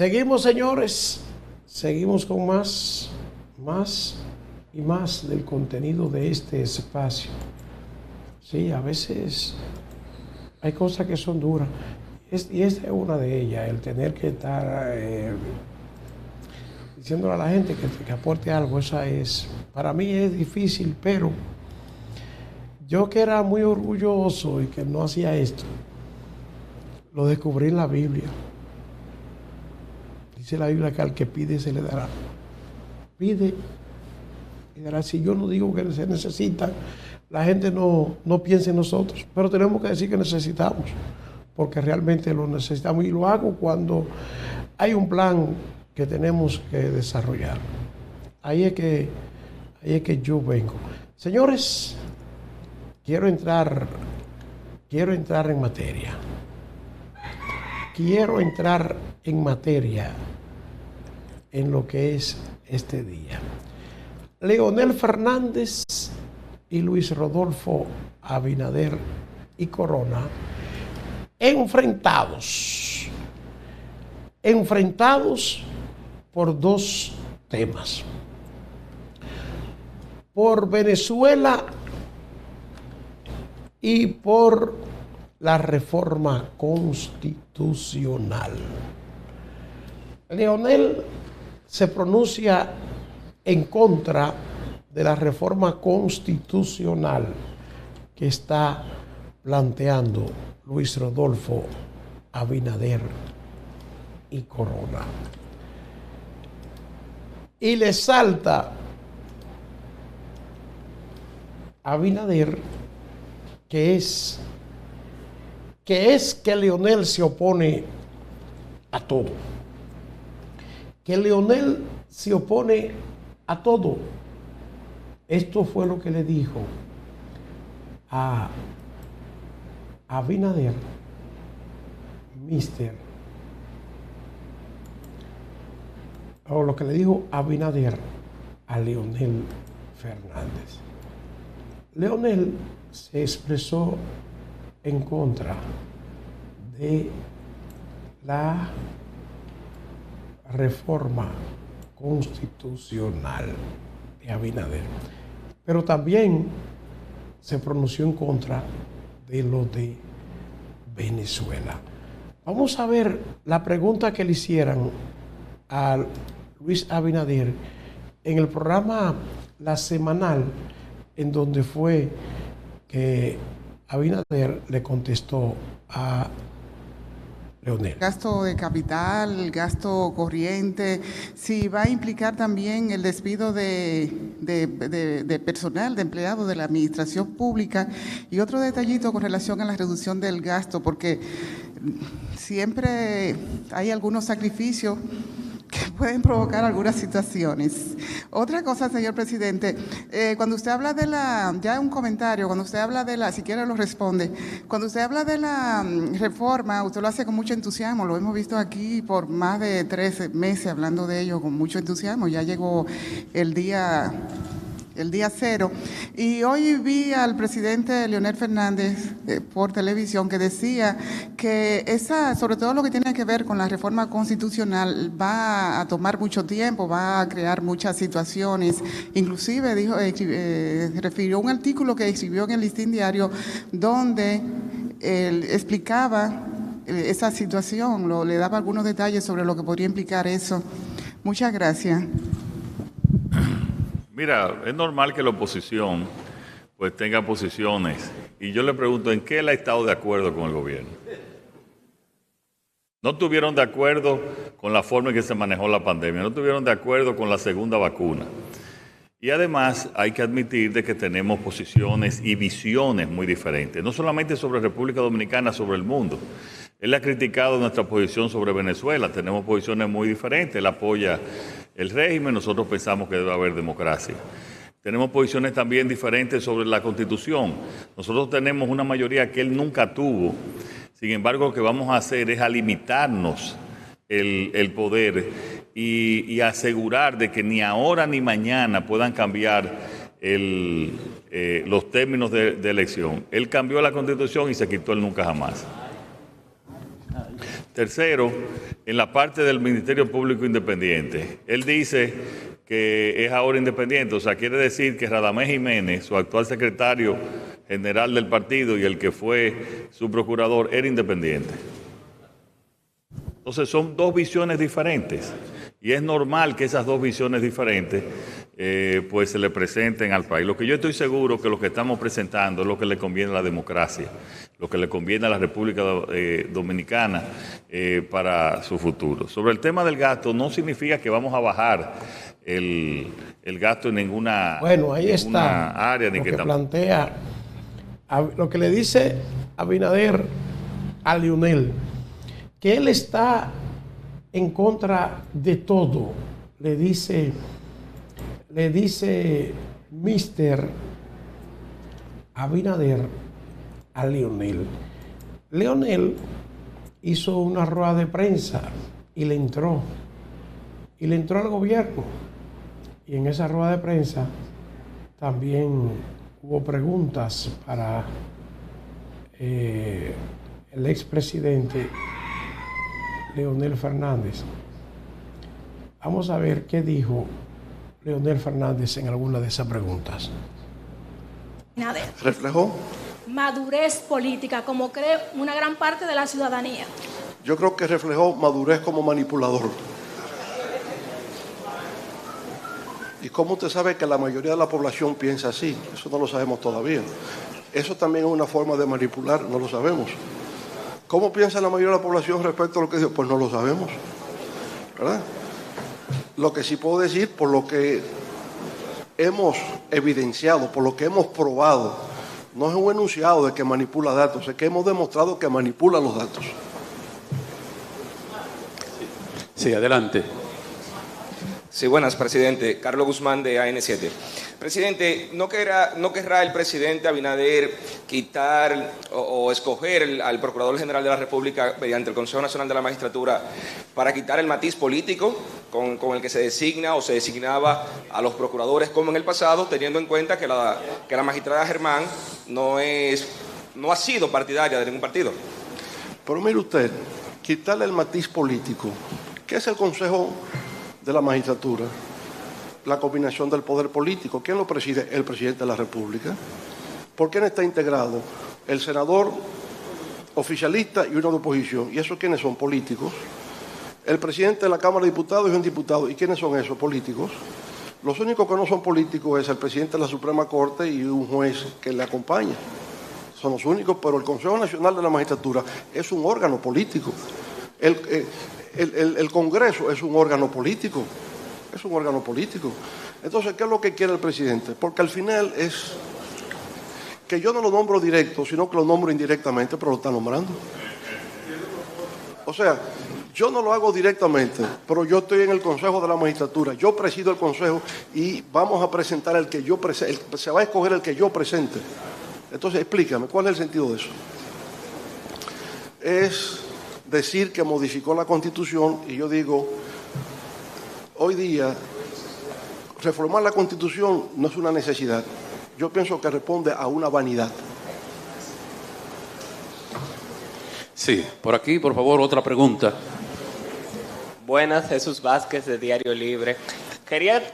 Seguimos, señores, seguimos con más y más del contenido de este espacio. Sí, a veces hay cosas que son duras y esta es una de ellas, el tener que estar diciéndole a la gente que aporte algo. Esa es, para mí es difícil, pero yo que era muy orgulloso y que no hacía esto, lo descubrí en la Biblia. Dice la Biblia que al que pide se le dará. Pide y dará. Si yo no digo que se necesita, la gente no piensa en nosotros, pero tenemos que decir que necesitamos, porque realmente lo necesitamos, y lo hago cuando hay un plan que tenemos que desarrollar. Ahí es que yo vengo. Señores, quiero entrar en materia. Quiero entrar en materia en lo que es este día. Leonel Fernández y Luis Rodolfo Abinader y Corona enfrentados por dos temas: por Venezuela y por la reforma constitucional. Leonel se pronuncia en contra de la reforma constitucional que está planteando Luis Rodolfo Abinader y Corona. Y le salta a Abinader que Leonel se opone a todo. Que Leonel se opone a todo. Esto fue lo que le dijo a Abinader, o lo que le dijo Abinader a Leonel Fernández. Leonel se expresó en contra de la reforma constitucional de Abinader, pero también se pronunció en contra de lo de Venezuela. Vamos a ver la pregunta que le hicieran a Luis Abinader en el programa La Semanal, en donde fue que Abinader le contestó a Leonel. Gasto de capital, gasto corriente, si va a implicar también el despido de personal, de empleados de la administración pública, y otro detallito con relación a la reducción del gasto, porque siempre hay algunos sacrificios que pueden provocar algunas situaciones. Otra cosa, señor presidente, cuando usted habla de ya un comentario, cuando usted habla de si quiere lo responde, cuando usted habla de la reforma, usted lo hace con mucho entusiasmo, lo hemos visto aquí por más de 13 meses hablando de ello con mucho entusiasmo, ya llegó el día cero. Y hoy vi al presidente Leonel Fernández por televisión que decía que sobre todo lo que tiene que ver con la reforma constitucional, va a tomar mucho tiempo, va a crear muchas situaciones. Inclusive refirió un artículo que escribió en el Listín Diario donde él explicaba esa situación, le daba algunos detalles sobre lo que podría implicar eso. Muchas gracias. Mira, es normal que la oposición pues tenga posiciones, y yo le pregunto, ¿en qué él ha estado de acuerdo con el gobierno? No estuvieron de acuerdo con la forma en que se manejó la pandemia, no estuvieron de acuerdo con la segunda vacuna. Y además hay que admitir de que tenemos posiciones y visiones muy diferentes, no solamente sobre República Dominicana, sobre el mundo. Él ha criticado nuestra posición sobre Venezuela, tenemos posiciones muy diferentes, él apoya el régimen, nosotros pensamos que debe haber democracia. Tenemos posiciones también diferentes sobre la Constitución. Nosotros tenemos una mayoría que él nunca tuvo. Sin embargo, lo que vamos a hacer es a limitarnos el poder y asegurar de que ni ahora ni mañana puedan cambiar los términos de elección. Él cambió la Constitución y se quitó el nunca jamás. Tercero, en la parte del Ministerio Público Independiente, él dice que es ahora independiente, o sea, quiere decir que Radamés Jiménez, su actual secretario general del partido y el que fue su procurador, era independiente. Entonces son dos visiones diferentes y es normal que esas dos visiones diferentes pues se le presenten al país. Lo que yo estoy seguro que lo que estamos presentando es lo que le conviene a la democracia, lo que le conviene a la República Dominicana para su futuro. Sobre el tema del gasto, no significa que vamos a bajar el gasto en ninguna, bueno, ahí está área. Ni lo que plantea, lo que le dice Abinader a Leonel, que él está en contra de todo, le dice Mr. Abinader a Leonel. Leonel hizo una rueda de prensa y le entró al gobierno, y en esa rueda de prensa también hubo preguntas para el expresidente Leonel Fernández. Vamos a ver qué dijo Leonel Fernández en alguna de esas preguntas. ¿Reflejó? Madurez política, como cree una gran parte de la ciudadanía. Yo creo que reflejó madurez como manipulador. ¿Y cómo usted sabe que la mayoría de la población piensa así? Eso no lo sabemos todavía. Eso también es una forma de manipular, no lo sabemos. ¿Cómo piensa la mayoría de la población respecto a lo que dijo? Pues no lo sabemos, ¿verdad? Lo que sí puedo decir, por lo que hemos evidenciado, por lo que hemos probado, no es un enunciado de que manipula datos, es que hemos demostrado que manipula los datos. Sí, adelante. Sí, buenas, presidente. Carlos Guzmán, de AN7. Presidente, ¿no querrá el presidente Abinader quitar o escoger al Procurador General de la República mediante el Consejo Nacional de la Magistratura para quitar el matiz político con el que se designa o se designaba a los procuradores como en el pasado, teniendo en cuenta que la magistrada Germán no ha sido partidaria de ningún partido? Pero mire usted, quitarle el matiz político, ¿qué es el Consejo de la Magistratura? La combinación del poder político. ¿Quién lo preside? El presidente de la República. ¿Por quién está integrado? El senador oficialista y uno de oposición. ¿Y esos quiénes son? Políticos. El presidente de la Cámara de Diputados y un diputado. ¿Y quiénes son esos? Políticos. Los únicos que no son políticos es el presidente de la Suprema Corte y un juez que le acompaña. Son los únicos, pero el Consejo Nacional de la Magistratura es un órgano político. El Congreso es un órgano político. Es un órgano político. Entonces, ¿qué es lo que quiere el presidente? Porque al final es que yo no lo nombro directo, sino que lo nombro indirectamente, pero lo está nombrando. O sea, yo no lo hago directamente, pero yo estoy en el Consejo de la Magistratura, yo presido el Consejo y vamos a presentar el que yo presente, se va a escoger el que yo presente. Entonces, explícame, ¿cuál es el sentido de eso? Es decir que modificó la Constitución y yo digo, hoy día, reformar la Constitución no es una necesidad. Yo pienso que responde a una vanidad. Sí, por aquí, por favor, otra pregunta. Buenas, Jesús Vázquez, de Diario Libre.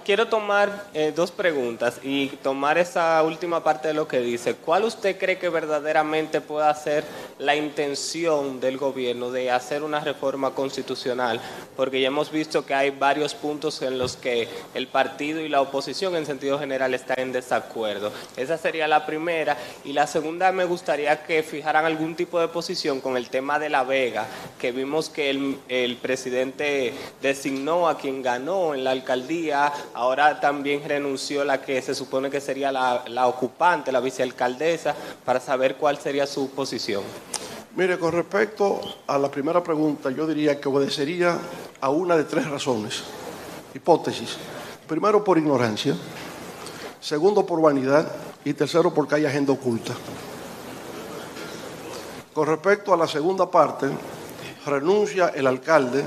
Quiero tomar dos preguntas y tomar esa última parte de lo que dice. ¿Cuál usted cree que verdaderamente pueda ser la intención del gobierno de hacer una reforma constitucional? Porque ya hemos visto que hay varios puntos en los que el partido y la oposición en sentido general están en desacuerdo. Esa sería la primera. Y la segunda, me gustaría que fijaran algún tipo de posición con el tema de La Vega, que vimos que el presidente designó a quien ganó en la alcaldía. Ahora también renunció la que se supone que sería la ocupante, la vicealcaldesa, para saber cuál sería su posición. Mire, con respecto a la primera pregunta, yo diría que obedecería a una de tres razones, hipótesis. Primero, por ignorancia. Segundo, por vanidad. Y tercero, porque hay agenda oculta. Con respecto a la segunda parte, renuncia el alcalde,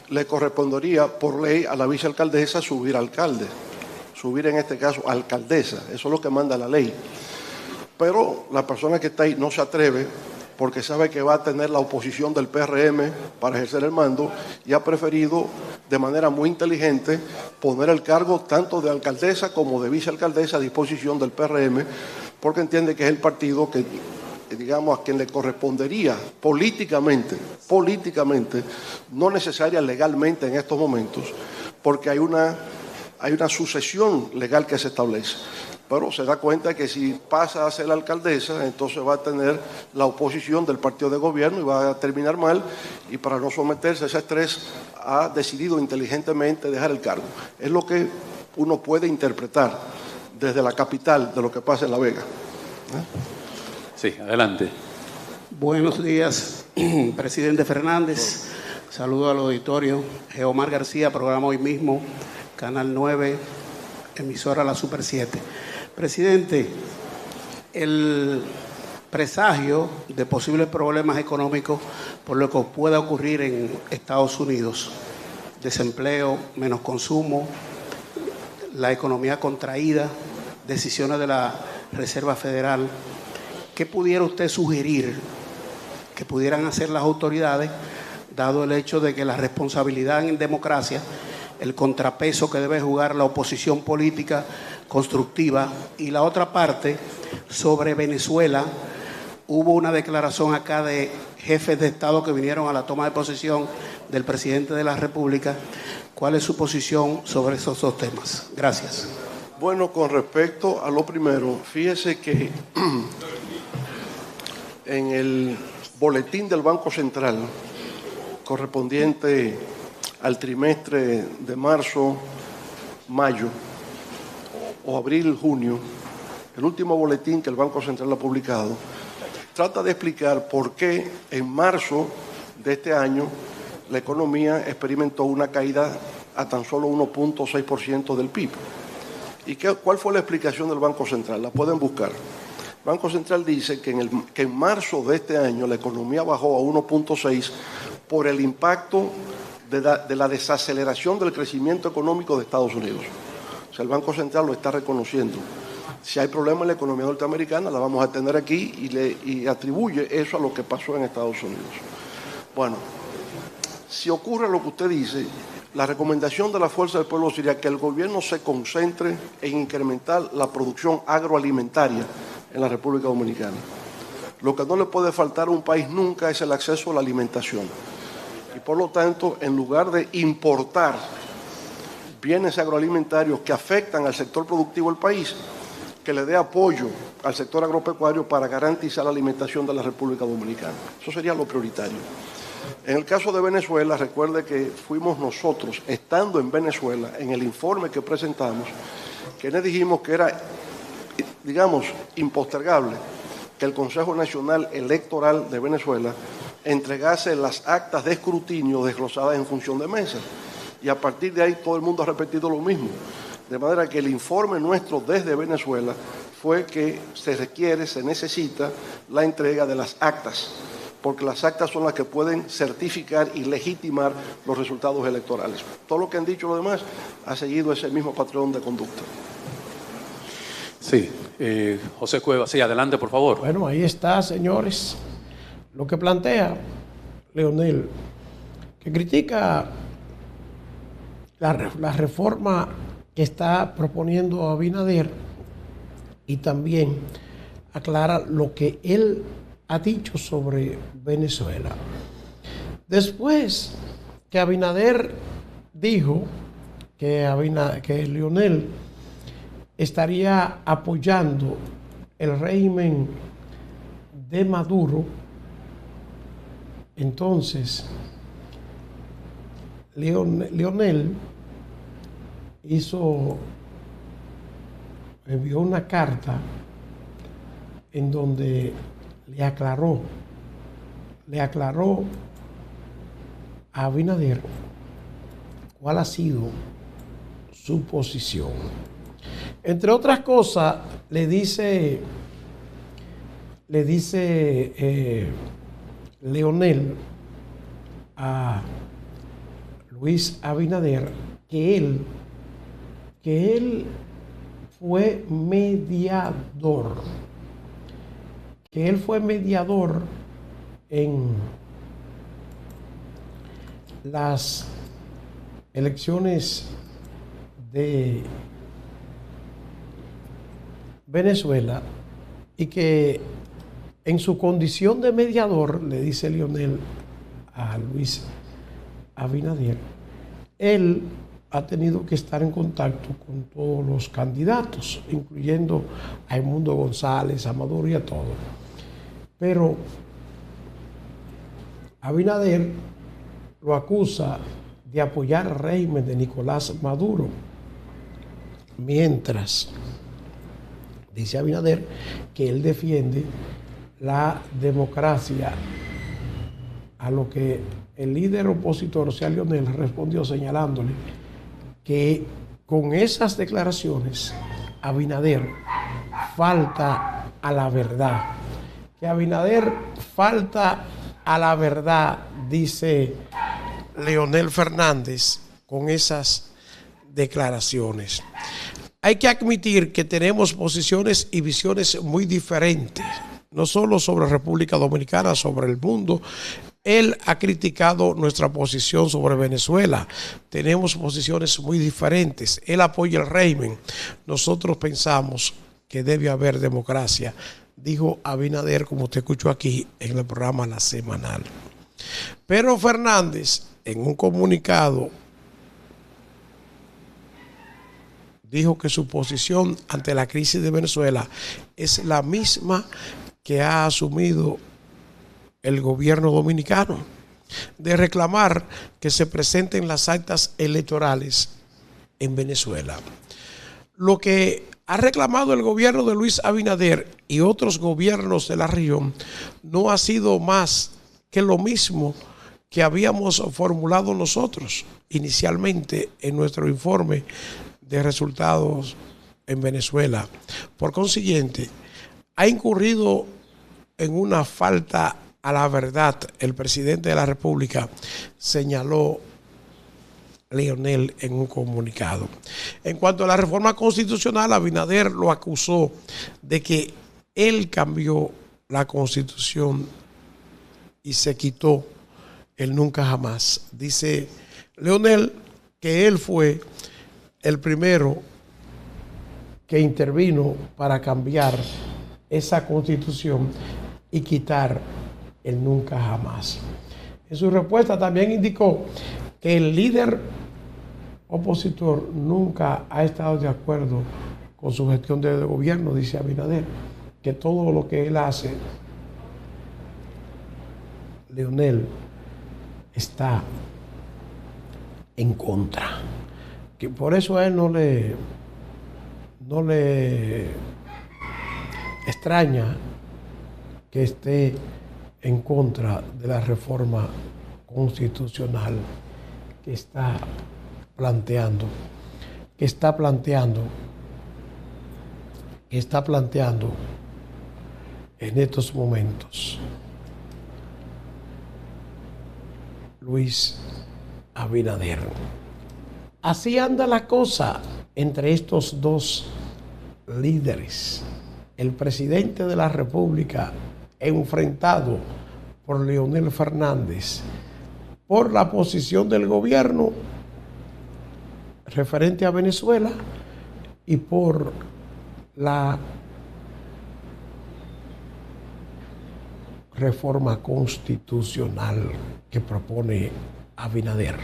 le correspondería por ley a la vicealcaldesa subir alcalde, subir en este caso alcaldesa, eso es lo que manda la ley. Pero la persona que está ahí no se atreve porque sabe que va a tener la oposición del PRM para ejercer el mando y ha preferido de manera muy inteligente poner el cargo tanto de alcaldesa como de vicealcaldesa a disposición del PRM, porque entiende que es el partido que, digamos, a quien le correspondería políticamente, no necesaria legalmente en estos momentos, porque hay una sucesión legal que se establece. Pero se da cuenta que si pasa a ser la alcaldesa, entonces va a tener la oposición del partido de gobierno y va a terminar mal, y para no someterse a ese estrés ha decidido inteligentemente dejar el cargo. Es lo que uno puede interpretar desde la capital de lo que pasa en La Vega. Sí, adelante. Buenos días, presidente Fernández. Saludo al auditorio. Geomar García, programa Hoy Mismo, Canal 9, emisora La Super 7. Presidente, el presagio de posibles problemas económicos por lo que pueda ocurrir en Estados Unidos, desempleo, menos consumo, la economía contraída, decisiones de la Reserva Federal, ¿qué pudiera usted sugerir que pudieran hacer las autoridades, dado el hecho de que la responsabilidad en democracia, el contrapeso que debe jugar la oposición política constructiva, y la otra parte sobre Venezuela? Hubo una declaración acá de jefes de Estado que vinieron a la toma de posesión del presidente de la República. ¿Cuál es su posición sobre esos dos temas? Gracias. Bueno, con respecto a lo primero, fíjese que en el boletín del Banco Central correspondiente al trimestre de marzo, mayo o abril, junio, el último boletín que el Banco Central ha publicado, trata de explicar por qué en marzo de este año la economía experimentó una caída a tan solo 1.6% del PIB. ¿Y cuál fue la explicación del Banco Central? La pueden buscar. El Banco Central dice que en marzo de este año la economía bajó a 1.6 por el impacto de la desaceleración del crecimiento económico de Estados Unidos. O sea, el Banco Central lo está reconociendo. Si hay problemas en la economía norteamericana, la vamos a tener aquí, y atribuye eso a lo que pasó en Estados Unidos. Bueno, si ocurre lo que usted dice, la recomendación de la Fuerza del Pueblo sería que el gobierno se concentre en incrementar la producción agroalimentaria en la República Dominicana. Lo que no le puede faltar a un país nunca es el acceso a la alimentación. Y por lo tanto, en lugar de importar bienes agroalimentarios que afectan al sector productivo del país, que le dé apoyo al sector agropecuario para garantizar la alimentación de la República Dominicana. Eso sería lo prioritario. En el caso de Venezuela, recuerde que fuimos nosotros, estando en Venezuela, en el informe que presentamos, quienes dijimos que era, digamos, impostergable que el Consejo Nacional Electoral de Venezuela entregase las actas de escrutinio desglosadas en función de mesas. Y a partir de ahí todo el mundo ha repetido lo mismo. De manera que el informe nuestro desde Venezuela fue que se necesita la entrega de las actas, porque las actas son las que pueden certificar y legitimar los resultados electorales. Todo lo que han dicho los demás ha seguido ese mismo patrón de conducta. Sí, José Cuevas, sí, adelante, por favor. Bueno, ahí está, señores, lo que plantea Leonel, que critica la reforma que está proponiendo Abinader, y también aclara lo que él ha dicho sobre Venezuela. Después que Abinader dijo que Leonel estaría apoyando el régimen de Maduro, entonces Leonel envió una carta en donde le aclaró a Abinader cuál ha sido su posición. Entre otras cosas, le dice Leonel a Luis Abinader que él fue mediador, en las elecciones de Venezuela y que en su condición de mediador, le dice Leonel a Luis Abinader, él ha tenido que estar en contacto con todos los candidatos, incluyendo a Edmundo González, a Maduro y a todos. Pero Abinader lo acusa de apoyar al régimen de Nicolás Maduro, mientras dice Abinader que él defiende la democracia, a lo que el líder opositor, o sea, Leonel, respondió señalándole que con esas declaraciones Abinader falta a la verdad. Que Abinader falta a la verdad, dice Leonel Fernández con esas declaraciones. Hay que admitir que tenemos posiciones y visiones muy diferentes, no solo sobre República Dominicana, sobre el mundo. Él ha criticado nuestra posición sobre Venezuela. Tenemos posiciones muy diferentes. Él apoya el régimen. Nosotros pensamos que debe haber democracia, dijo Abinader, como usted escuchó aquí en el programa La Semanal. Pero Fernández, en un comunicado, dijo que su posición ante la crisis de Venezuela es la misma que ha asumido el gobierno dominicano, de reclamar que se presenten las actas electorales en Venezuela. Lo que ha reclamado el gobierno de Luis Abinader y otros gobiernos de la región no ha sido más que lo mismo que habíamos formulado nosotros inicialmente en nuestro informe de resultados en Venezuela. Por consiguiente, ha incurrido en una falta a la verdad el presidente de la República, señaló Leonel en un comunicado. En cuanto a la reforma constitucional, Abinader lo acusó de que él cambió la Constitución y se quitó el nunca jamás. Dice Leonel que él fue el primero que intervino para cambiar esa Constitución y quitar el nunca jamás. En su respuesta también indicó que el líder opositor nunca ha estado de acuerdo con su gestión de gobierno, dice Abinader, que todo lo que él hace, Leonel, está en contra. Que por eso a él no le extraña que esté en contra de la reforma constitucional que está planteando en estos momentos Luis Abinader. Así anda la cosa entre estos dos líderes. El presidente de la República enfrentado por Leonel Fernández por la posición del gobierno referente a Venezuela y por la reforma constitucional que propone Abinader.